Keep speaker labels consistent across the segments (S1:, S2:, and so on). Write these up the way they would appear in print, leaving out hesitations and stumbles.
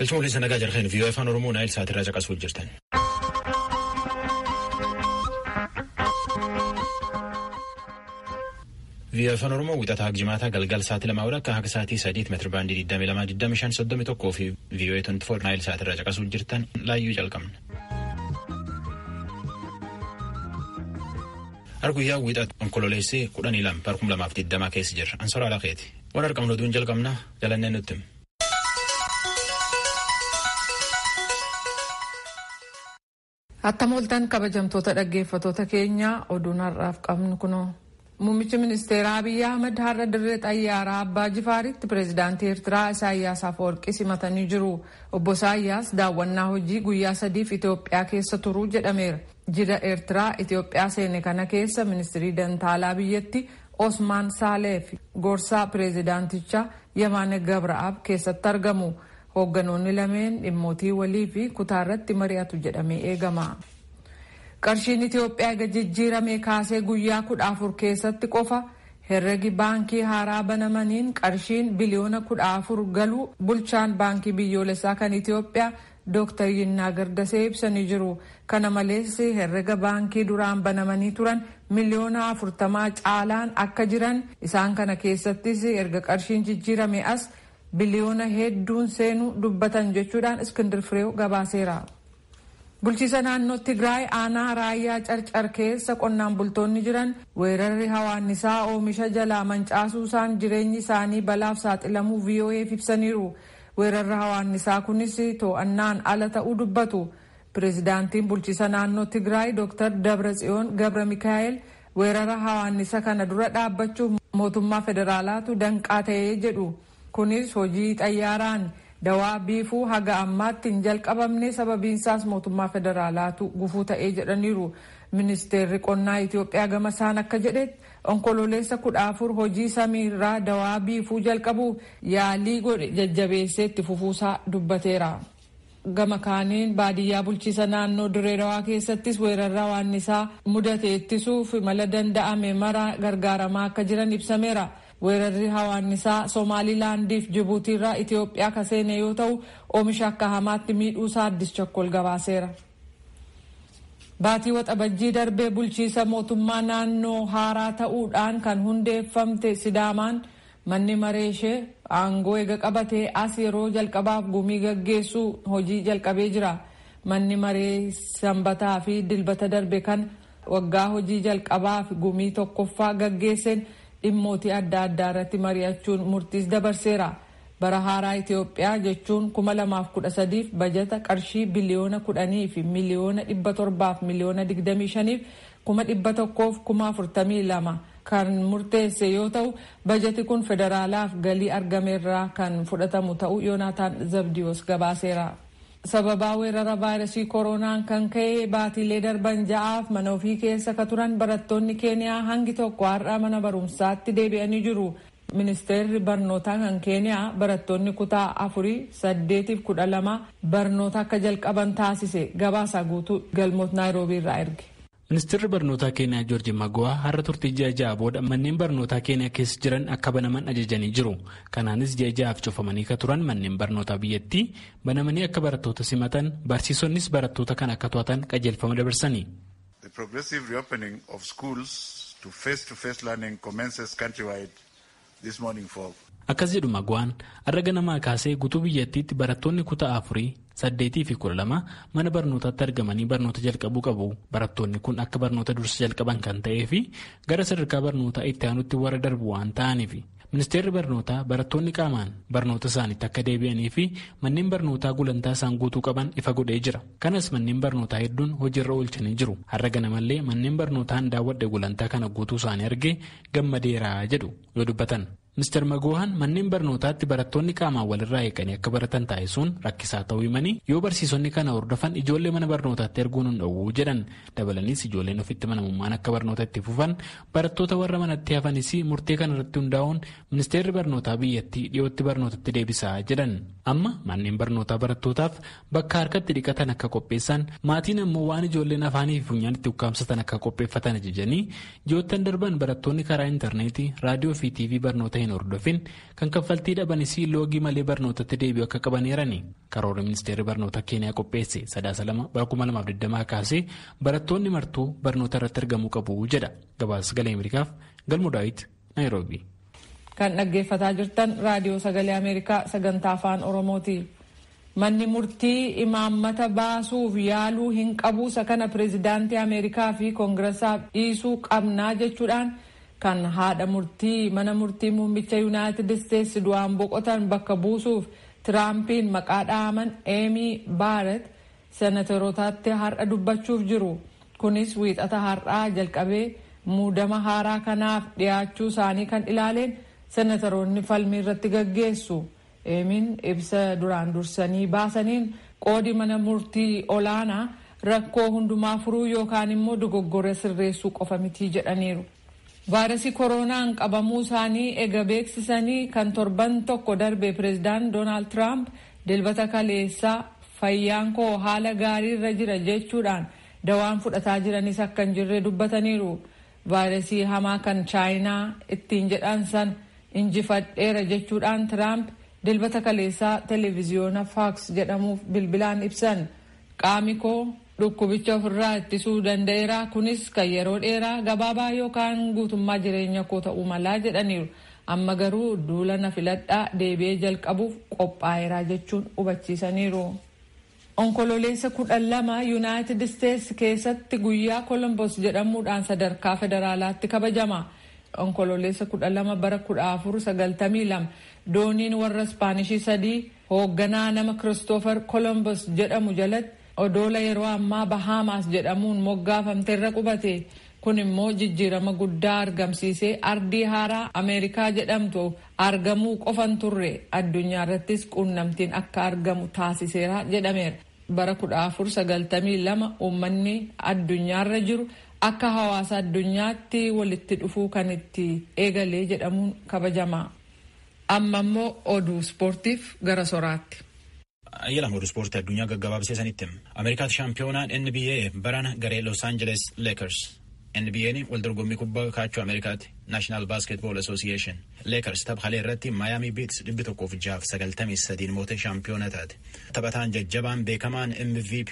S1: Galchuun waliin sanagaa jarreen viiyoo afaan Oromoo Naayil Saatirraa caqasuu jirtan. Viiyoo afaan Oromoo wixataa Jimaataa galgal sa'aatii 2 akka haga sa'aatii 3 meetira baandii 22-25-31 fi viiyoo 24 Naayil Saatirraa caqasuu jirtan laayyuu jalqabna. Arguyyaa wixata onkololeessee 12/2020 keessa jirra. Ansoraa Laqeeti. Waan argamnu oduun jalqabna jalannee nutti.
S2: Attamoltan kabajamtoota dhaggeeffatoota keenya oduun har'aaf qabnu kunoo. Muummichi ministeeraa Abiy Ahmed har'a dirree xayyaaraa Abbaa Jifaaritti pireezidaantii Eertiraa Isaayyaas Afwerqii simatanii jiru. Obbo Isaayyaas daawwannaa hojii guyyaa 3f Itoophiyaa keessa turuu jedhameera. Jida Eertiraa Itoophiyaa seene kana keessa ministirii dantaalaa biyyatti Osmaan Saaleef gorsaa pireezidaantichaa Yemaane Gabraab keessatti argamu. Hoogganoonni lameen dhimmootii walii fi kutaarratti mari'atu jedhamee eegama. Qarshiin Itoophiyaa jijjiirame kaasee guyyaa 14 keessatti qofa herregi baankii haaraa banamaniin qarshiin biliyoona 14 galuu bulchaan baankii biyyoolessaa kan Itoophiyaa Dr. Yinnaa Gardasee ibsanii jiru. Kana malees herrega baankii duraan banamanii turan miliyoona 40 caalaan akka jiran isaan kana keessattis erga qarshiin jijjiirame as biliyoona hedduun seenuu dubbatan jechuudhaan Iskindir Fireew gabaaseera. Bulchiisa naannoo Tigraay aanaa raayyaa carcar keessa qonnaan bultoonni jiran weerarri hawaannisaa oomisha jalaa mancaasuusaan jireenyi isaanii balaaf saaxilamuu VOA'f ibsaniiru. Weerarri hawaannisaa kunis to'annaan ala ta'uu dubbatu. Pireezidaantiin bulchiisa naannoo Tigraay Dr. Dabratsiyoon Gabra Mikaa'el weerara hawaannisa kana dura dhaabbachuuf mootummaa federaalaatu danqaa ta'ee jedhu. Kunis hojii xayyaaraan dawaa biifuu haga ammaatti hin jalqabamne sababiinsaas mootummaa federaalaatu gufuu ta'ee jedhaniiru. Ministeerri qonnaa Itoophiyaa gama isaan akka jedhetti onkololeessa 14 hojii samiirraa dawaa biifuu jalqabu yaalii godhe jajjabeessee itti fufuusaa dubbateera. Gama kaaniin baadiyyaa bulchiisa naannoo Dirree Dhawaa keessattis weerarra hawaannisaa mudate ittisuuf mala danda'ame mara gargaaramaa akka jiran ibsameera. Weerarri hawaannisaa Somaalilaandiif Jibuutiirraa Itoophiyaa kaseene yoo ta'u oomisha akka hamaatti miidhuusaa Addis Chakkol gabaaseera. Baatii waxabajjii darbee bulchiisa mootummaa naannoo haaraa ta'uudhaan kan hundeeffamte Sidaamaan manni maree ishee aangoo eega qabatee as yeroo jalqabaaf gumii gaggeessuu hojii jalqabee jira. Manni maree sanbataa fi dilbata darbe kan waggaa hojii jalqabaaf gumii tokkoffaa gaggeesseen dhimmootii adda addaa irratti mari'achuun murtiis dabarseera. Bara haaraa Itoophiyaa jechuun 2013f bajata qarshii biliyoona 10 fi miliyoona 700 fi miliyoona 25 1,142 kan murteesse yoo ta'u bajati kun federaalaaf galii argameerraa kan fudhatamu ta'uu Yoonaataan Zabdiyoos gabaaseera. Sababaa weerara vaayirasii koronaan kan ka'e baatiilee darban 6 mana ofii keessa ka turan barattoonni Keeniyaa hangi tokko har'a mana barumsaatti deebi'anii jiru. Ministeerri barnootaa kan Keeniyaa barattoonni kutaa 4, 8 fi 12 barnoota akka jalqaban taasise. Gabaasa guutuu galmoota Naayiroobii irraa erge.
S3: Ministeerri barnootaa Keeniyaa Joorji Mago'aa har'a turtii ji'a 6 booda manneen barnootaa Keeniyaa keessa jiran akka banaman ajajanii jiru. Kanaanis ji'a 6 cufamanii ka turan manneen barnootaa biyyattii banamanii akka barattoota simatan, barsiisonnis barattoota kan akka to'atan qajeelfama dabarsanii.
S4: The progressive reopening of schools to face-to-face learning commences countrywide this morning for
S3: Akkas jedhu Mago'aan har'a ganamaa kaasee guutuu biyyattiitti barattoonni kutaa 4, 8 fi 12 mana barnootaatti argamanii barnoota jalqabuu qabu. Barattoonni kun akka barnoota dursa jalqaban kan ta'ee fi gara sadarkaa barnootaa itti aanutti warra darbu waan ta'aniif. Ministeerri barnootaa barattoonni qaamaan barnoota isaaniitti akka deebi'anii fi manneen barnootaa gulantaa isaan guutuu qaban ifa godhee jira. Kanas manneen barnootaa hedduun hojiirra oolchanii jiru. Har'a ganamallee manneen barnootaan daawwadhe gulantaa kana guutuu isaanii argee gammadeeraa jedhu yoo dubbatan. Ministeer Mago'aan manneen barnootaatti barattoonni qaamaan walirraa eeganii akka baratan taasisuun rakkisaa ta'uu himanii yoo barsiisonni kana hordofan ijoollee mana barnootaatti erguun hin dhowwuu jedhan. Dabalanis ijoolleen ofitti manamummaan akka barnoota itti fufan barattoota warra manatti hafanis murtee kanarratti hundaa'uun ministeerri barnootaa biyyattii dhiyootti barnootatti deebisaa jedhan. Amma manneen barnootaa barattootaaf bakka harkatti dhiqatan akka qopheessan maatiin ammoo waan ijoolleen afaanii fi funyaan itti ukkaamsatan akka qopheeffatan ajajanii ji'oottan darban barattoonni karaa intarneetii raadiyoo fi TV barnoota hin hordofin kan kaffaltii dhabanis loogii malee barnootatti deebi'u akka qabaniirani. Karoora ministeerri barnoota Keeniyaa qopheesse 3/2020 kaasee barattoonni martuu barnoota irratti argamuu qabu jedha. Gabaasa Sagalee Ameerikaaf Galmoo Daawit Naayiroobii.
S2: Kan dhaggeeffataa jirtan raadiyoo Sagalee Ameerikaa sagantaa Afaan Oromooti. Manni murtii imaammata baasuuf yaaluu hin qabu isa kana pireezidaantii Ameerikaa fi koongiressaaf dhiisuu qabnaa jechuudhaan kan haadha murtii mana murtii muummicha Yuunaayitid Isteetsi du'aan boqotan bakka buusuuf Tiraampiin maqaa dhaaman Eemii Baaret senatorotaatti har'a dubbachuuf jiru. Kunis wiixata har'aa jalqabee muudama haaraa kanaaf dhiyaachuu isaanii kan ilaaleen senatoroonni falmii irratti gaggeessu. Eemiin ibsa duraan dursanii baasaniin qoodi mana murtii olaanaa rakkoo hundumaa furuu yookaan immoo dogoggora sirreessuu qofa mitii jedhaniiru. Vaayirasii koronaan qabamuu isaanii ega beeksisanii kan torban tokko darbe pireezidaant Doonaald Tiraamp dilbata kaleessaa fayyaan koo haala gaariirra jira jechuudhaan dawaan fudhataa jiranis akka hin jirre dubbataniiru. Vaayirasii hamaa kan chaayinaa ittiin jedhan san injifadheera jechuudhaan Tiraamp dilbata kaleessaa televiziyoona Fox jedhamuuf bilbilaan ibsan. Qaami koo dhukkubicha ofirraa ittisuu danda'eera, kunis kan yeroo dheeraa gabaabaa yookaan guutummaa jireenya koo ta'uu malaa jedhaniiru. Amma garuu duula na filadhaa deebi'ee jalqabuuf qophaa'eera jechuun hubachiisaniiru. Onkololeessa 12 Yuunaayitid Isteetsi keessatti guyyaa Kolombos jedhamuudhaan sadarkaa federaalaatti kabajama. Onkololeessa 12 bara 1492 dooniin warra Ispaanishii 3 hoogganaa nama Kiristoofer Kolombos jedhamu jalatti odoola yeroo ammaa Bahaamaas jedhamuun moggaafamte irra qubate. Kun immoo jijjiirama guddaa argamsiisee ardii haaraa Ameerikaa jedhamtu argamuu qofan turre addunyaa irrattis quunnamtiin akka argamu taasiseera jedhameera. Bara 1492 uummanni addunyaarra jiru akka hawaasa addunyaatti walitti dhufuu kan itti eegalee jedhamuun kabajama. Amma immoo oduu ispoortiif gara soraatti.
S1: Ayyaala oduu ispoortii addunyaa gaggabaabsee sanitti Ameerikaatti shaampiyoonaan NBA barana garee Los Angeles Lakers. NBA'n waldorgommii kubbaa kaachoo Ameerikaatti National Basketball Association. Lakers taphalee irratti Miami Beats 106-93 mootee shaampiyoona taate. Taphataan jajjabaan beekamaan MVP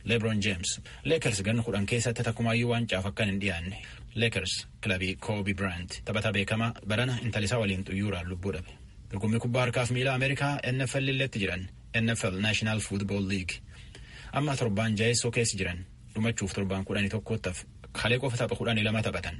S1: LeBron James. Lakers ganna 10 keessatti takkumaayyuu waancaa fakkan hin dhiyaanne. Lakers kilabii Kobe Bryant taphataa beekamaa barana intalisaa waliin xuyyuuraan lubbuu dhabe. Dorgommii kubbaa harkaaf miilaa Ameerikaa NFL illetti jiran NFL National Football League. Amma torbaan jaheessoo keessa jiran dhumachuuf torbaan 11 Kalee qofa tapha 12 taphatan.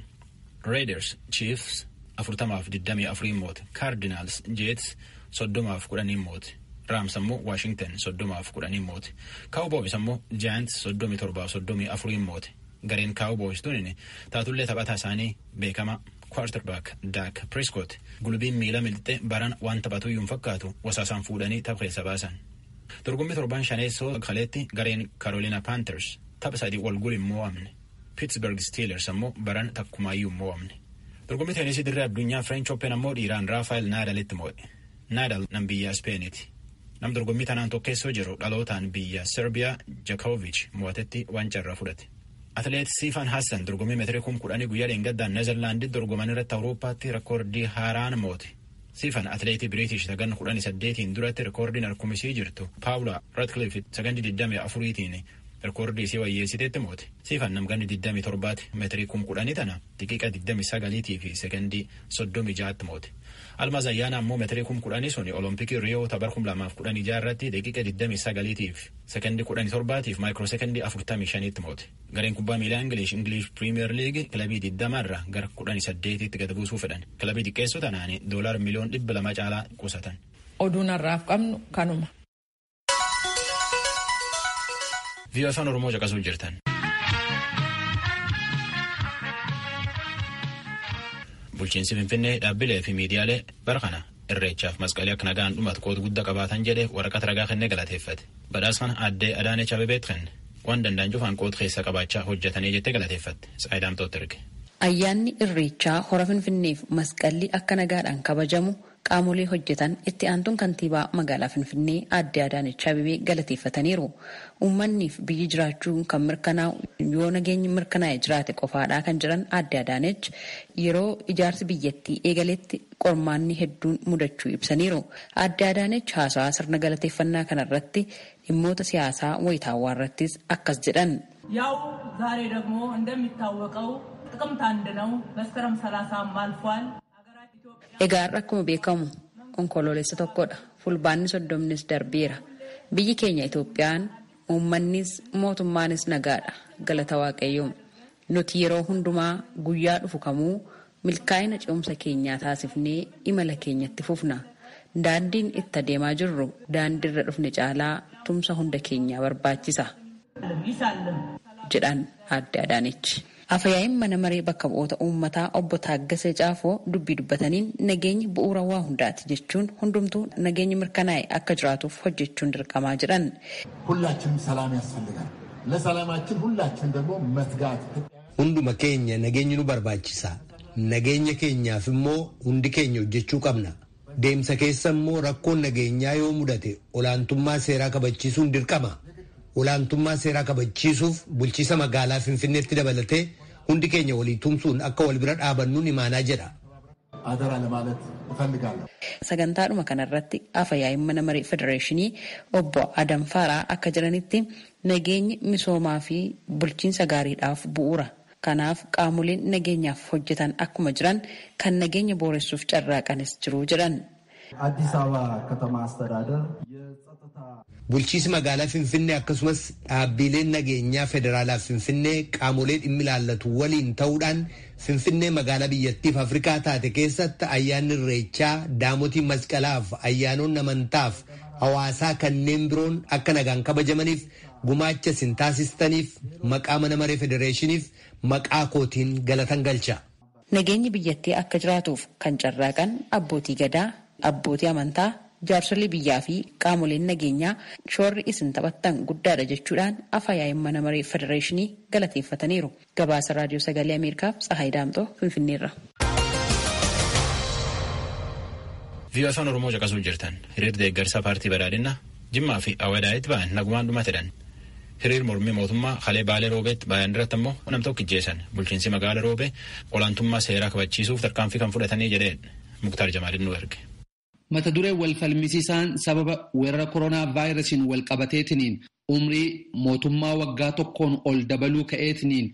S1: Raiders, Chiefs 40-24 moote. Cardinals, Jets 30-10 moote. Rams ammoo Washington 30-10 moote. Cowboys ammoo Giants 37-34 moote. Gareen Cowboys tunin taatullee taphataa isaanii beekama quarterback Dak Prescott gulbiin miila milixxe baran waan taphatuyyuun fakkaatu wasaasaan fuudhanii tapha keessa baasan. Dorgommii torban shaneessoo kaleetti gareen Carolina Panthers tapha sadii wal gulin mo'amne. Pittsburgh Steelers ammoo baran takkumaayyuu mo'amne. Dorgommii teenisii dirree addunyaa French Open ammoo dhiiraan Rafael Nadalitti mo'e. Nadal nam biyya Spainiiti. Nam dorgommii tanaan tokkeessoo jiru dhalootaan biyya Serbiyaa Djokovic mo'atetti waancaa fudhate. Atileet Sifan Hassan dorgommii meetirii 10 guyyaa dheengaddaan Neezerlaanditti dorgoman irratti Awurooppaatti rekoordii haaraan moote. Sifan atileetii British sagan 18 duratti rekoordiin harkumisii jirtu Paula Radcliffe sagan 24tiin rekoordii isii wayyeessiteetti moote. Sifan namganni 27 meetirii 10 tana daqiiqa 29 fi sekondii 36 moote. Almaaz Ayyaana ammoo meetirii 10 suni Olompikii Riyoo tapha 2016 irratti daqiiqa 29 fi sekondii 17 fi maayikiroosekondii 45 moote. Gareen kubbaa miilaa English Premier League kilabii 20 irraa gara 18tti gad buusuu fedhan. Kilabii xiqqeessoo tanaani $1 miliyoon 200 caalaa qusatan.
S2: Oduun har'aaf qabnu kanuma.
S1: Vii'oo Afaan Oromoo caqasuu jirtan. Bulchiinsi Finfinnee dhaabbilee fi miidiyaalee bara kana irreechaaf masqalii akka nagaan dhumatu qooda guddaa qabaatan jedhee waraqata ragaa kennee galateeffate. Badhaasa addee Adaanech Abebeet kenne waan danda'an cufaan qooda keessa qabaachaa hojjetanii jettee galateeffatte. Saayidaamtoota erge.
S5: Ayyaanni irreechaa hora Finfinneef masqalli akka nagaadhaan kabajamu qaamolee hojjetan itti aantuun kantiibaa magaalaa Finfinnee aadde Adaanech Abeebee galateeffataniiru. Uummanniif biyyi jiraachuun kan mirkanaa'u yoo nageenyi mirkanaa'e jiraate qofaadhaa kan jiran aadde Adaanech yeroo ijaarsi biyyattii eegaletti qormaanni hedduun mudachuu ibsaniiru. Aadde Adaanech haasawaa sirna galateeffannaa kanarratti dhimmoota siyaasaa wayitaawwaa irrattis akkas jedhan.
S6: ያው ዛሬ ደግሞ እንደሚታወቀው ጥቅምት 1 ነው መስከረም 30 አልፏል
S5: Egaa akkuma beekamu onkoloolessa tokkodha fulbaanni 30 darbeera biyyi keenya Itoophiyaan uummannis mootummaanis nagaadha galata waaqayyoo nuti yeroo hundumaa guyyaa dhufu kamuu milkaa'ina ce'umsa keenyaa taasifnee imala keenyatti fufna daandiin itti adeemaa jirru daandiirra dhufne caalaa tumsa hunda keenyaa barbaachisa jedhan aadde Adaanech. Afayaa'iin mana maree bakka bu'oota uummataa obbo Taaggasee Caafoo dubbii dubbataniin nageenyi bu'uura waa hundaati jechuun hundumtuu nageenyi mirkanaa'e akka jiraatuuf hojjechuun dirqamaa jedhan.
S7: ሁላችንም ሰላም ያስፈልጋል ለሰላማችን ሁላችን ደግሞ መትጋት
S8: hunduma keenya nageenyi nu barbaachisa nageenya keenyaaf immoo hundi keenya hojjechuu qabna deemsa keessa immoo rakkoon nageenyaa yoo mudate olaantummaa seeraa kabachiisuun dirqama olaantummaa seeraa kabachiisuuf bulchiisa magaalaa Finfinneetti dabalatee hundi keenya walii tumsuun akka wal bira dhaabannuun imaanaa jedha.
S7: Adara ለማለት እፈልጋለሁ.
S5: Sagantaadhuma kanarratti afayaa'iin mana maree federeeshinii obbo Adam Faaraa akka jiranitti nageenyi misoomaa fi bulchiinsa gaariidhaaf bu'uura. Kanaaf qaamoleen nageenyaaf hojjetan akkuma jiran kan nageenya booressuuf carraaqanis jiru jedhan.
S7: አዲስ አበባ ከተማ አስተዳደር
S8: bulchiisi magaalaa Finfinnee akkasumas dhaabbileen nageenyaa federaalaa Finfinnee qaamolee dhimmi ilaallatu waliin ta'uudhaan Finfinnee magaalaa biyyattiif Afrikaa taate keessatti ayyaanni Irreechaa, daamotii masqalaaf, ayyaanonni amantaaf, hawaasaa kanneen biroon akka nagaan kabajamaniif gumaacha isin taasistaniif maqaa mana maree federeeshiniif maqaa kootiin galatan galcha.
S5: Nageenyi biyyattii akka jiraatuuf kan carraaqan abbootii gadaa, abbootii amantaa, jaarsolii biyyaa fi qaamoleen nageenyaa shoorri isin taphattan guddaadha jechuudhaan afayaa'iin mana maree federeeshinii galateeffataniiru. Gabaasa raadiyoo sagalee Ameerikaaf Tsahaay Daamxoo Finfinneerra.
S1: Afaan Oromoo caqasuu jirtan hiriir deeggarsa paartii badhaadhinaa Jimmaa fi Awwadaayitti ba'an nagumaan dhumatedhan. Hiriir mormii mootummaa Halee Baalee Roobeetti bayan irratti immoo nam tokko ijjeessan bulchiinsi magaalaa Roobee olaantummaa seeraa kabachiisuuf tarkaanfii kan fudhatanii jedheen Muktaar Jamaalin nu erge.
S9: Mata duree wal falmisiisaan sababa weerara koronaa vaayirasiin wal qabateetiniin umrii mootummaa waggaa tokkoon ol dabaluu ka'eetiniin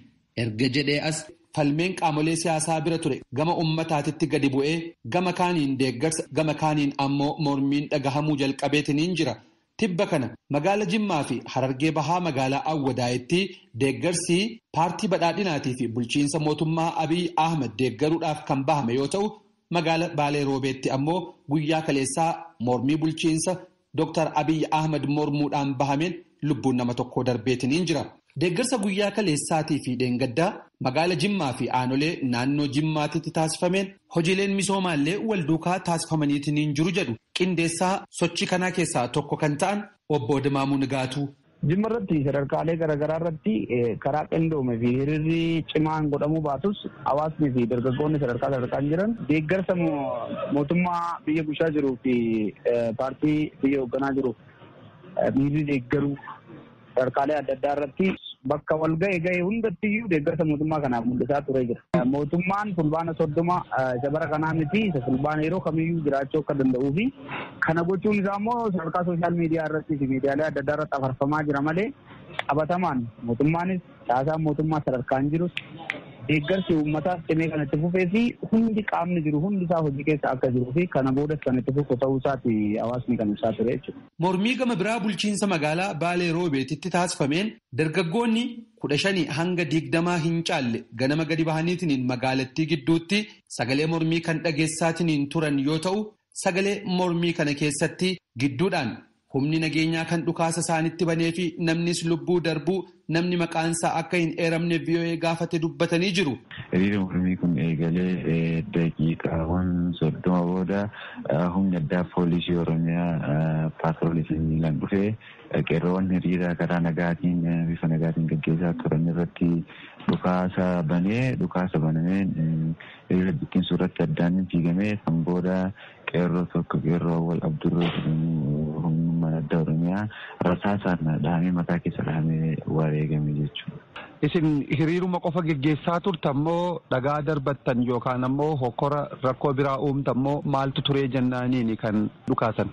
S9: erga jedhee as falmeen qaamolee siyaasaa bira ture gama ummataatitti gadi bu'ee gama kaaniin deeggarsa gama kaaniin ammoo mormiin dhagahamuu jalqabeetiniin jira. Tibba kana magaala Jimmaa fi Harargee Bahaa magaalaa Awwadaayitti deeggarsi paartii badhaadhinaatii fi bulchiinsa mootummaa Abiy Ahmed deeggaruudhaaf kan bahame yoo ta'u magaala Baalee Roobeetti ammoo guyyaa kaleessaa mormii bulchiinsa Dr. Abiy Ahmed mormuudhaan bahameen lubbuun nama tokko darbeetiniin jira. Deeggarsa guyyaa kaleessaatii fi dheengaddaa magaala Jimmaa fi aanolee naannoo Jimmaatitti taasifameen hojiileen misoomaallee wal duukaa taasifamaniitiniin jiru jedhu qindeessaa sochii kanaa keessaa tokko kan ta'an obbo Dimaamuu Nigaatuu.
S10: Jimma irratti sadarkaalee garaagaraa irratti karaa qindoome fi hiriirri cimaan godhamuu baatus hawaasni fi dargaggoonni sadarkaan jiran deeggarsa mootummaa biyya bulchaa jiruu fi paartii biyya hoogganaa jiru miirri deeggaruu sadarkaalee adda addaa irratti bakka wal ga'e hundattiyyuu deeggarsa mootummaa kanaaf mul'isaa ture jira. Mootummaan fulbaana 30 isa bara kanaa miti isa fulbaana yeroo kamiyyuu jiraachuu akka danda'uu fi kana gochuun isaa immoo sadarkaa sooshaal miidiyaa irratti fi miidiyaalee adda addaa irratti afarfamaa jira malee qabatamaan mootummaanis caasaan mootummaa sadarkaan jirus deeggarsi uummataaf cimee kan itti fufee fi hundi qaamni jiru hundi isaa hojii keessa akka jiruu fi kana boodas kan itti fufu ta'uu isaati hawaasni kan ibsaa ture jechuudha.
S9: Mormii gama biraa bulchiinsa magaalaa Baalee Roobeetitti taasifameen dargaggoonni 15 hanga 20 hin caalle ganama gadi bahaniitiin magaalattii gidduutti sagalee mormii kan dhageessaatiin turan yoo ta'u sagalee mormii kana keessatti gidduudhaan humni nageenyaa kan dhukaasa isaanitti banee fi namnis lubbuu darbuu namni maqaansaa akka hin eeramne VOA gaafate dubbatanii jiru.
S11: Hiriirri mormii kun eegalee daqiiqaawwan 30 booda humni addaa poolisii Oromiyaa paatroolii lan dhufee qeerroowwan hiriira karaa nagaatiin bifa nagaatiin gaggeessaa turan irratti dhukaasa banamee hiriira bittinsuu irratti addaan fiigamee kan booda qeerroo tokko qeerroo wal abdurroo humna addaa Oromiyaa rasaasaan dhahamee mataa keessa dhahamee wareegame jechuudha.
S12: Isin hiriiruma qofa geggeessaa turtammoo dhagaa darbattan yookaan ammoo hokkora rakkoo biraa uumtammoo maaltu turee jennaaniini kan dhukaasan?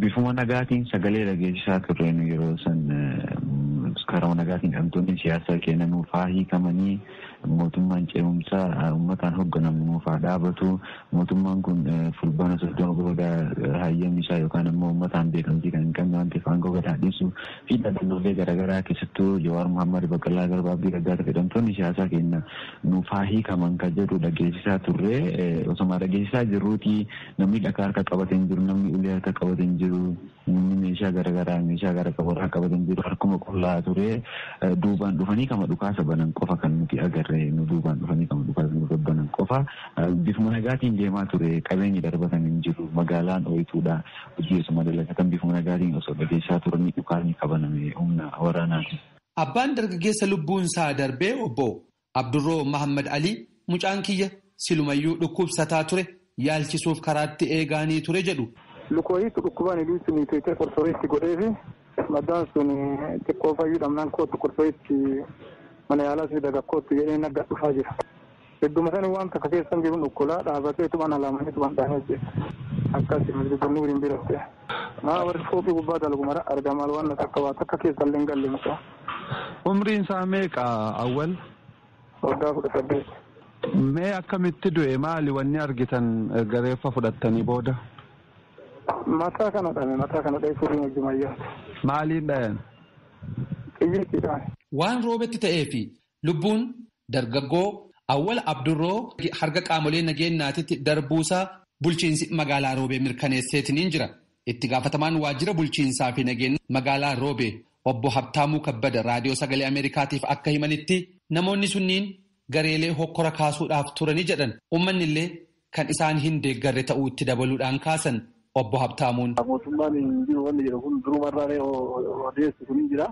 S11: Bifuma nagaatiin sagalee dhageessisaa turreen yeroo san karaa nagaatiin dhamtoonni siyaasaa kennanuuf haa hiikamanii mootummaan ce'umsaa uummataan hoogganamu nuuf haa dhaabatu mootummaan kun fulbaana 30 booda hayyamni isaa yookaan ammoo uummataan beekamtii kan hin qabne waan ta'eef aangoo gad dhiisuu fi dhaabbilee garaagaraa keessattuu Jawaar Mohaammed Baqqalaa Garbaa fi Raggaasa jedhamtoonni siyaasaa kenna nuuf haa hiikaman kan jedhu dhageessisaa turre osoma dhageessisaa jirruuti namni dhagaa harka qabatee hin jiru namni ulee harka qabatee hin jiru namni meeshaa garaagaraa meeshaa gara qaborraa qabatee hin jiru harkuma qullaa ture duubaan dhufanii kama dhukaasa banan qofa kan nuti agarre nu duubaan dhufanii kama dhukaasa nu banan qofa bifuma nagaatiin deemaa ture qabeenyi darbatan hin jiru magaalaan ooyituudha hojii osuma dalagatan bifuma nagaatiin osoo dhageessaa turanii dhukaasni qabaname humna waraanaati.
S9: Abbaan dargaggeessa lubbuun isaa darbee obbo Abdurroo Mahammad Ali mucaan kiyya silumayyuu dhukkubsataa ture yaalchisuuf karaatti eegaanii ture jedhu.
S13: Lukooyiitu dhukkubaan iluusin teessee qorsooreetti godheefi maddaan sun xiqqoo fayyadamnaan kootu qorsooreetti mana yaalaa fi dagakkootti jedhee nagga dhufaa jira. Hedduma sani waan takka keessan jiru dhukkulaa dhaabatee tuban alaamanii tuban dhaamee jira. Akkasii maddisiifannuu waliin biratte. Maa warri foofii gubbaa dalagu mara argamaa waan takka waa takka keessan leen galle mucaa.
S12: Umriin isaa meeqa awwal?
S13: Waggaa 18.
S12: Mee akkamitti du'e maali wanni argitan gareeffa fudhattanii booda?
S13: Mataa kana dha'ee furii hojjumayyaa.
S12: Maaliin dha'een?
S13: Xiyyeettiidhaan.
S9: Waan roobetti ta'ee fi lubbuun dargaggoo Awwal Abdurroo harka qaamolee nageenyaatitti darbuusaa bulchiinsi magaalaa Roobee mirkaneesseetiniin jira. Itti gaafatamaan waajjira bulchiinsaa fi nageenya magaalaa Roobee obbo Habtaamuu Kabbada raadiyoo sagalee Ameerikaatiif akka himanitti namoonni sunniin gareelee hokkora kaasuudhaaf turanii jedhan uummanni illee kan isaan hin deeggarre ta'uu itti dabaluudhaan kaasan. Obbo Habtaamuun.
S13: Mootummaan hin jiru wanni jedhu kun durumarraa odeessu kun hin jira.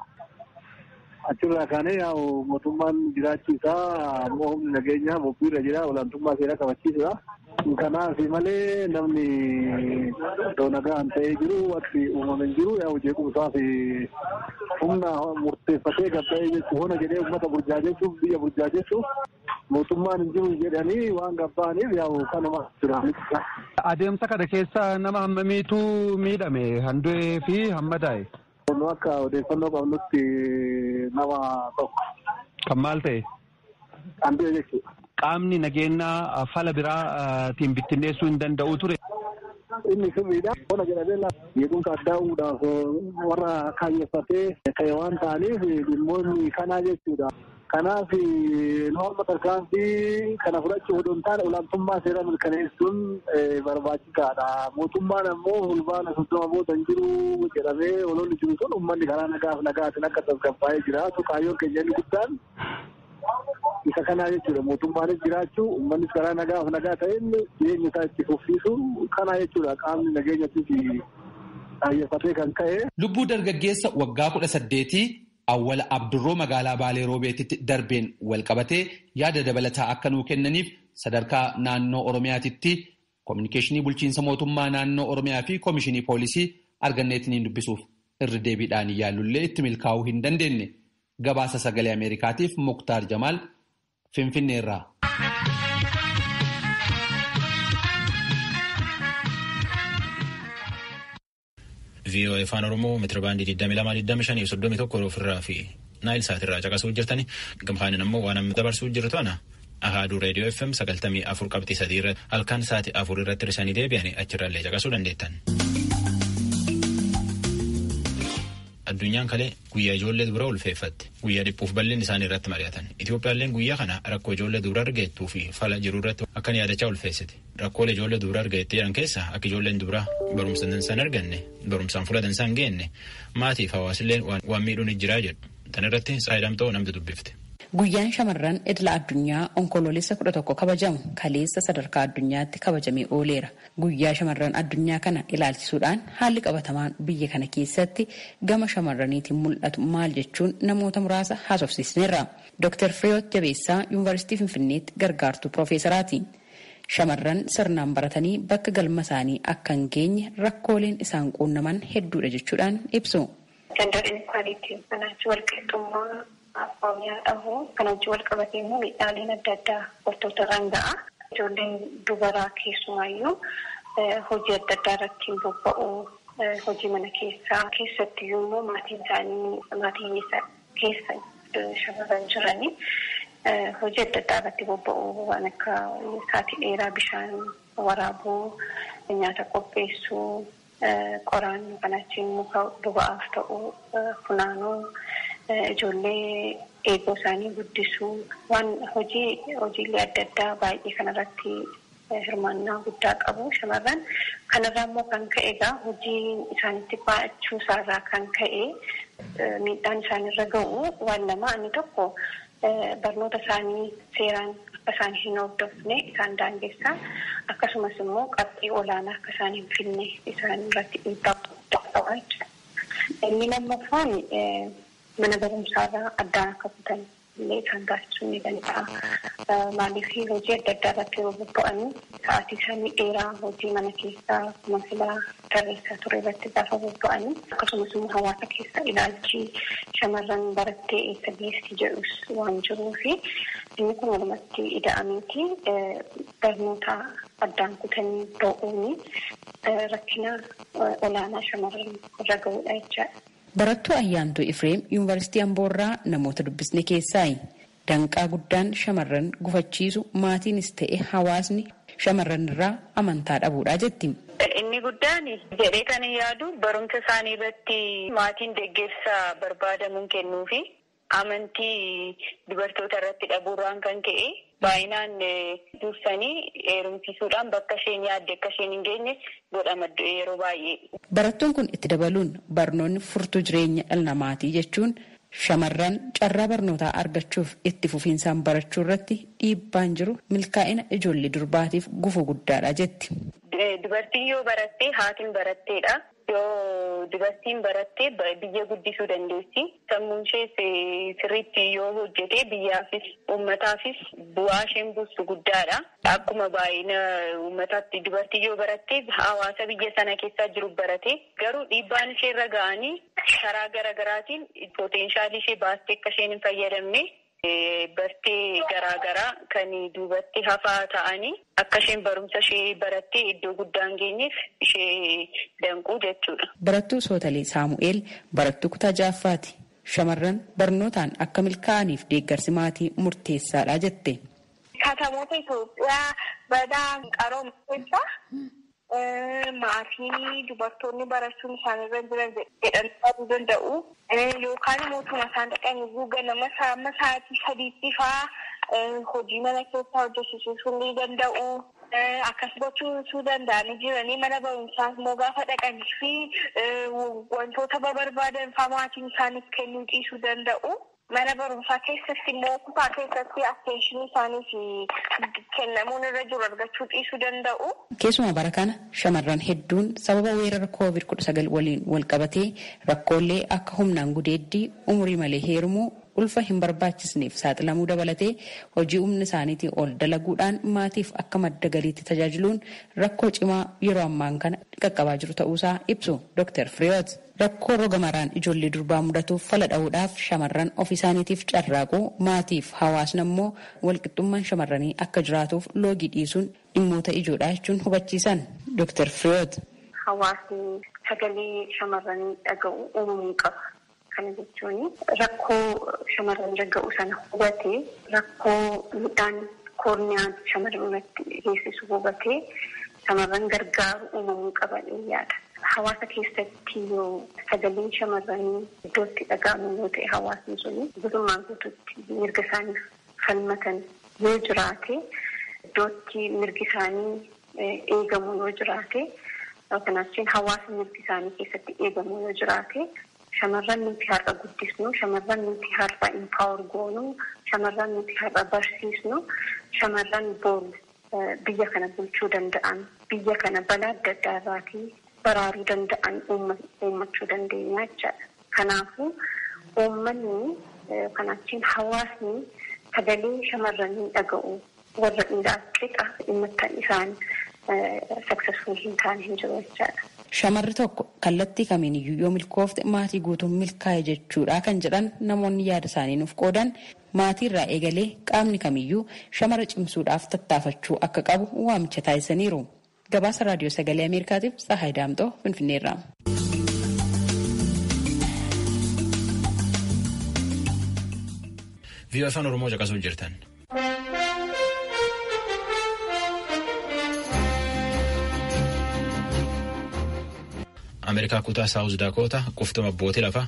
S13: Achirraa kaanee yaa'u mootummaan jiraachuu isaa ammoo humni nageenyaa bobbiirra jira olaantummaa seeraa kabachiisudha. Kanaaf malee namni iddoo nagaan ta'ee jiru wanti uumame hin jiru yaa'u jeequmsaa fi humna murteeffatee gabba'ee jechuun hona jedhee uummata burjaajessuuf biyya burjaajessuuf mootummaan hin jiru jedhanii waan gabba'aniif yaa'u kanuma jira.
S12: Adeemsa kana keessa nama hammamiitu miidhame handu'ee fi hammadaa'e?
S13: Nu akka odeeffannoo qabnutti nama tokko.
S12: Kan maal ta'e?
S13: Handu'e jechuudha.
S12: Qaamni nageenyaa fala biraatiin bittinneessuu hin danda'u ture.
S13: Inni sirriidha. Hona jedhamee jeequmsa addaa'uudhaaf warra kaayeffatee ka'e waan ta'aniif dhimmoonni kanaa jechuudha. Kanaaf norma tarkaanfii kana fudhachuu odoo hin taane olaantummaa seeraa mirkaneessuun barbaachisaadha. Mootummaan ammoo fulbaana 30 booda hin jiru jedhamee ololli jiru sun uummanni karaa nagaatiin akka tasgabbaa'ee jiraatu kaayyoon keenya inni guddaan isa kanaa jechuudha. Mootummaanis jiraachuu uummannis karaa nagaa ta'een jireenya isaa itti fufsiisu kanaa jechuudha. Qaamni nageenyattis kaayeffatee kan ka'e.
S9: Lubbuu dargaggeessa waggaa 18 Awwal Abdurroo magaalaa Baalee Roobeetitti darbeen walqabatee yaada dabalataa akka nuu kennaniif sadarkaa naannoo Oromiyaatitti koominikeeshinii bulchiinsa mootummaa naannoo Oromiyaa fi koomishinii poolisii arganneetiniin dubbisuuf irri deebiidhaan yaallullee itti milkaa'uu hin dandeenye. Gabaasa sagalee Ameerikaatiif Muktaar Jamaal Finfinneerraa.
S1: VOA Afaan Oromoo meetira baandii 22,25,31 ofirraa fi Naayil Saatirraa caqasuu jirtani. Gamfaanin ammoo waan amma dabarsuu jirtu ana. Ahaaduu Reediyoo FM 94.3 irratti halkan sa'aatii 4 irratti hir'isanii deebi'anii achirraallee caqasuu dandeettan. addunyaan kalee guyyaa ijoollee dubaraa ulfeeffatte. Guyyaa dhiphuuf bal'inni isaanii irratti mari'atan. Itoophiyaalleen guyyaa kana rakkoo ijoollee dubaraa argattuu fi fala jiru irratti akka yaadachaa ulfeessite. Rakkoolee ijoollee dubaraa argattee jedhan keessa akka ijoolleen dubaraa barumsa dansaa arganne, barumsaan fuula dansaa hin geenne, maatiif hawaasillee waan miidhuun jira jedhu. Tan irratti Saayidamtoo namti dubbifte.
S5: Guyyaan shamarran idila addunyaa onkoloolessa 11 kabajamu kaleessa sadarkaa addunyaatti kabajamee ooleera. Guyyaa shamarran addunyaa kana ilaalchisuudhaan haalli qabatamaan biyya kana keessatti gama shamarraniitiin mul'atu maal jechuun namoota muraasa haasofsiisneerra. Dr. Fireewoot Jabeessaa Yuunivarsiitii Finfinneetti gargaartuu Piroofeesaraati. Shamarran sirnaan baratanii bakka galma isaanii akka hin geenye rakkooleen isaan quunnaman hedduudha jechuudhaan ibsu.
S14: Afaan dhahu kan hojii wal qabatee immoo miidhaaleen adda addaa wantoota irraan ga'a. Ijoolleen dubaraa keessumaayyuu hojii adda addaa irratti bobba'u. Hojii mana keessatti immoo maatiin keessa shamarran jiranii hojii adda addaa irratti bobba'u waan akka sa'aatii dheeraa bishaan waraabuu, nyaata qopheessuu, qoraan kan achiin muka boba'aaf ta'u funaanuu. Ijoollee eeguu isaanii guddisuu waan hojiilee adda addaa baay'ee kanarratti hirmaannaa guddaa qabu shamarran. Kanarraa immoo kan ka'e egaa hojii isaanitti baachuu isaarraa kan ka'e miidhaan isaanirra ga'u waan lama. Inni tokko barnoota isaanii seeraan akka isaan hin hordofne isaan daangessaa, akkasumas immoo qabxii olaanaa akka isaan hin finne isaan irratti dhiibbaa guddaa qaba jechuudha. Inni lammaffaan mana barumsaarraa addaan akka kutan illee isaan taasisuu ni danda'a. Maaliif hojii adda addaa irratti yeroo bobba'an sa'aatii isaanii dheeraa hojii mana keessaa masilaa tarreessaa ture irratti gaafa bobba'an akkasumas immoo hawaasa keessa ilaalchi shamarran barattee eessa geessi jedhus waan jiruufi inni kun walumatti ida'ameeti barnoota addaan kutanii ba'uuni rakkina olaanaa shamarran irra ga'uudha jechaadha.
S5: Barattuu Ayyaantuu Ifreem Yuunivarsiitii Amboorraa namoota dubbisne keessaayi. Danqaa guddaan shamarran gufachiisu maatiinis ta'e hawaasni shamarran irraa amantaa dhabuudha jetti.
S14: Inni guddaan jedhee kan yaadu barumsa isaanii irratti maatiin deeggarsa barbaadamuun kennuufi amantii dubartoota irratti dhabuurraan kan ka'e baay'inaan dursanii heerumsiisuudhaan bakka isheen yaadde akka isheen hin geenye godhama yeroo baay'ee.
S5: Barattuun kun itti dabaluun barnoonni furtuu jireenya dhala namaatii jechuun shamarran carraa barnootaa argachuuf itti fufiinsaan barachuu irratti dhiibbaan jiru milkaa'ina ijoollee durbaatiif gufuu guddaadha jetti.
S14: Dubartiin yoo barattee haatiin baratteedha. Yoo dubartiin barattee biyya guddisuu dandeessi. Sammuun ishee sirriitti yoo hojjete biyyaafis uummataafis bu'aa isheen buustu guddaadha. Akkuma baay'ina uummataatti dubartii yoo barattee hawaasa biyya sana keessaa jiru barate garuu dhiibbaan ishee irra ga'anii karaa garaagaraatiin poteenshaalii ishee baastee akka isheen hin fayyadamne bartee garaagaraa kan duubatti hafaa ta'anii akka isheen barumsa ishee barattee iddoo guddaan geenyeef ishee danquu jechuudha.
S5: Barattuu Sootalee Saamu'eel barattuu kutaa ja'affaati. Shamarran barnootaan akka milkaa'aniif deeggarsi maatii murteessaadha jette.
S14: Katamoota Itoophiyaa badaa qaroomsa maatiin dubartoonni barachuun isaanirra jiran jedhamuu danda'u. Yookaan mootummaa isaan dhaqanii ganama sa'aatii sadiitti fa'aa hojii mana keessaa hojjechiisuu ni danda'u. Akkas gochuu danda'anii jiranii mana barumsaa immoo gaafa dhaqanii fi wantoota barbaadan fa'aa maatiin isaaniif kennuu dhiisuu danda'u. Mana barumsaa keessatti immoo kutaa keessatti attention isaaniif kennamuun irra jiru argachuu dhiisuu danda'u.
S5: Keessumaa bara kana shamarran hedduun sababa weerara COVID-19 waliin wal qabatee rakkoolee akka humnaan gudeeddii umurii malee heerumuu ulfa hin barbaachisneef saaxilamuu dabalatee hojii humna isaaniitiin ol dalaguudhaan maatiif akka madda galiitti tajaajiluun rakkoo cimaa yeroo ammaan kana qaqqabaa jiru ta'uusaa ibsu Dr. Fireewoot. Rakkoo roga maraan ijoollee durbaa mudatuuf fala dha'uudhaaf shamarran ofii isaaniitiif carraaquu maatiif hawaasni immoo walqixxummaan shamarranii akka jiraatuuf loogii dhiisuun dhimmoota ijoodhaa jechuun hubachiisan Dr. Fireewoot.
S14: Hawaasni sagalee shamarranii dhaga'u uumamuu qaba. Kana jechuun rakkoo shamarran dhaga'u sana hubatee rakkoo midhaan koorniyaan shamarran irratti geessisu hubatee shamarran gargaaru uumamuu qaban yaada. hawaasa keessatti yoo sagaleen shamarranii iddootti dhaga'amu yoo ta'e hawaasni suni guutummaan guutuutti mirga isaaniif falmatan yoo jiraate iddootti mirgi isaanii eegamu yoo jiraate kanaafin hawaasa mirgi isaanii keessatti eegamu yoo jiraate shamarran nuti har'a guddisnu shamarran nuti har'a impaawar goonu shamarran nuti har'a barsiisnu shamarran boru biyya kana bulchuu danda'an biyya kana balaa adda addaa irraatii baraaruu danda'an uummachuu dandeenya jechaadha. Kanaafuu uummanni kanaafin hawaasni sagalee shamarranii dhaga'u warra dhiiraa qixa dhimmattan isaan successful hin taane hin jiru jechaadha.
S5: Shamarri tokko kallattii kamiiniyyuu yoo milkoofte maatii guutuun milkaa'e jechuudha kan jedhan namoonni yaada isaanii nuuf qoodan maatii irraa eegalee qaamni kamiyyuu shamara cimsuudhaaf tattaafachuu akka qabu waamicha taasisaniiru. Gabaasa raadiyoo sagalee Ameerikaatiif Tsahaay Daamxoo Finfinneerraa.
S1: VOA Afaan Oromoo caqasuu jirtan. Ameerikaa kutaa Saawuz Daakoota quftuma abbootii lafaa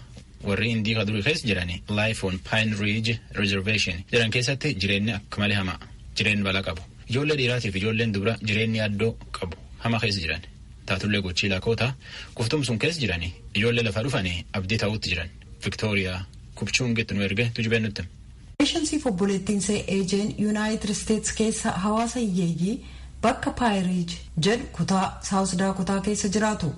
S1: warri Indii ka durii keessa jiranii Life on Pine Ridge Reservation jedhan keessatti jireenyi akka malee hamaa jireenyi balaa qabu. Ijoollee dhiiraatiif ijoolleen dubara jireenyi addoo qabu hama keessa jiran. Taatullee gochii lakoota quftum sun keessa jiranii ijoollee lafaa dhufanii abdii ta'utti jiran. Viktooriyaa Kupchuungitti nu erge tujubeen nutti.
S15: Peeshansiif obboleettiinsee Ejeen Yuunaayitid Isteets keessa hawaasa hiyyeeyyii bakka Paayiriij jedhu kutaa Saawuz Daakotaa keessa jiraatu.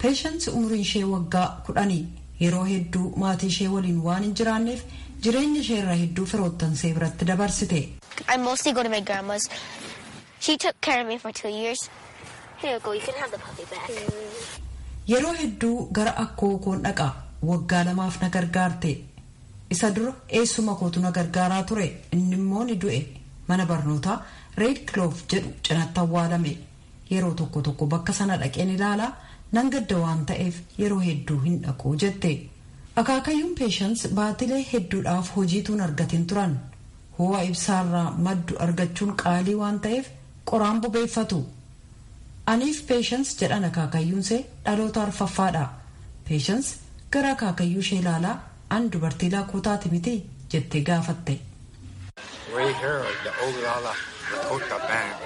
S15: Peeshansi umriin ishee waggaa 10 yeroo hedduu maatii ishee waliin waan hin jiraanneef jireenya ishee irraa hedduu firoottansee biratti dabarsite.
S16: I mostly go to my grandma's. She took care of me for 2 years. Here you go, you can have the puppy back.
S15: Yeroo hedduu gara akkoo koon dhaqa waggaa 2 na gargaarte. Isa dura eessuma kootu na gargaaraa ture inni immoo ni du'e mana barnootaa Red Clover jedhu cinaatti awwaalame. Yeroo tokko tokko bakka sana dhaqeen ilaalaa nan gadda waan ta'eef yeroo hedduu hin dhaquu jette. Akaakayyuun Peeshans baatilee hedduudhaaf hojiituun argatin turan. Ho'a ibsaarraa maddu argachuun qaalii waan ta'eef qoraan bobeeffatu. Aniif Peeshans jedhan akaakayyuunsee dhaloota arfaffaadha. Peeshans gara akaakayyuu ishee ilaalaa an dubartii lakootaati miti jettee gaafatte.
S17: We here the Oglala Lakota band.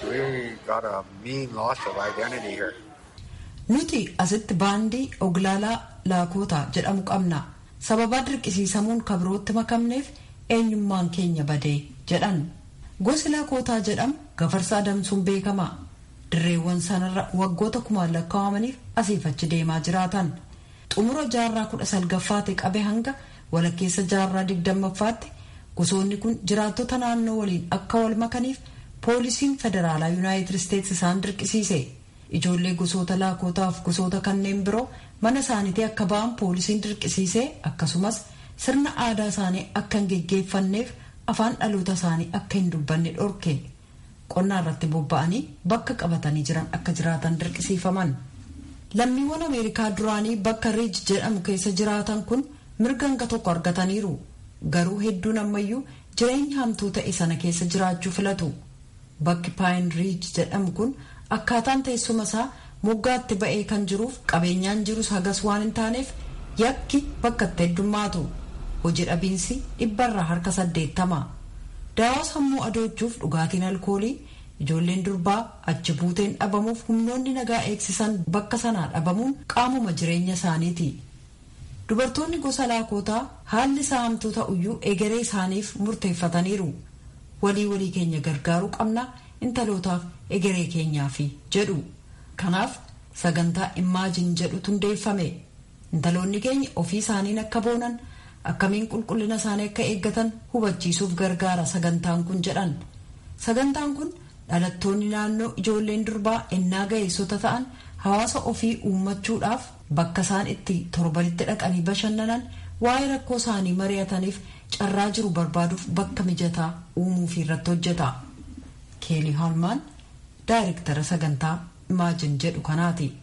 S17: We got a mean loss of identity here.
S15: Nuti asitti baandii Oglaalaa Laakootaa jedhamu qabna. Sababa dirqisiisamuun kabirootti makamneef eenyummaan keenya badee jedhan. Gosi Laakootaa jedhamu gafarsa adamsuun beekama. Dirreewwan sanarra waggoota 1000 lakkaa'amaniif asiif achi deemaa jiraatan. Xumura jaarraa 19ffaatti qabe hanga walakkeessa jaarraa 20ffaatti gosoonni kun jiraattota naannoo waliin akka wal makaniif poolisiin federaalaa Yuunaayitid Isteets isaan dirqisiise. Ijoollee gosoota Laakootaaf gosoota kanneen biroo mana isaaniitii akka ba'an poolisiin dirqisiisee akkasumas sirna aadaa isaanii akka hin geggeeffanneef afaan dhaloota isaanii akka hin dubbanne dhorke. Qonnaa irratti bobba'anii bakka qabatanii jiran akka jiraatan dirqisiifaman. Lammiiwwan Ameerikaa duraanii bakka Riij jedhamu keessa jiraatan kun mirga hanga tokko argataniiru. Garuu hedduun ammayyuu jireenya hamtuu ta'e sana keessa jiraachuu filatu. Bakki Pine Ridge jedhamu kun akkaataan teessuma isaa moggaatti ba'ee kan jiruuf qabeenyaan jirus hagas waan hin taaneef yakki bakka itti heddummaatu. Hojii dhabiinsi 180%. Daawaa sammuu adoochuuf dhugaatiin alkoolii ijoolleen durbaa achi buuteen dhabamuuf humnoonni nagaa eegsisan bakka sanaa dhabamuun qaamuma jireenya isaaniiti. Dubartoonni gosa Laakootaa haalli isaa hamtuu ta'uyyuu egeree isaaniif murteeffataniiru. Walii keenya gargaaruu qabna intalootaaf egeree keenyaafi jedhu. Kanaaf sagantaa Imaajin jedhutu hundeeffame. Intaloonni keenya ofii isaaniin akka boonan akkamiin qulqullina isaanii akka eeggatan hubachiisuuf gargaara sagantaan kun jedhan. Sagantaan kun dhalattoonni naannoo ijoolleen durbaa ennaa ga'eessota ta'an hawaasa ofii uummachuudhaaf bakka isaan itti torbanitti dhaqanii bashannanan waa'ee rakkoo isaanii mari'ataniif carraa jiru barbaaduuf bakka mijataa uumuuf irratti hojjeta. Keelii Halmaan daayirektara sagantaa Imaajin jedhu kanaati.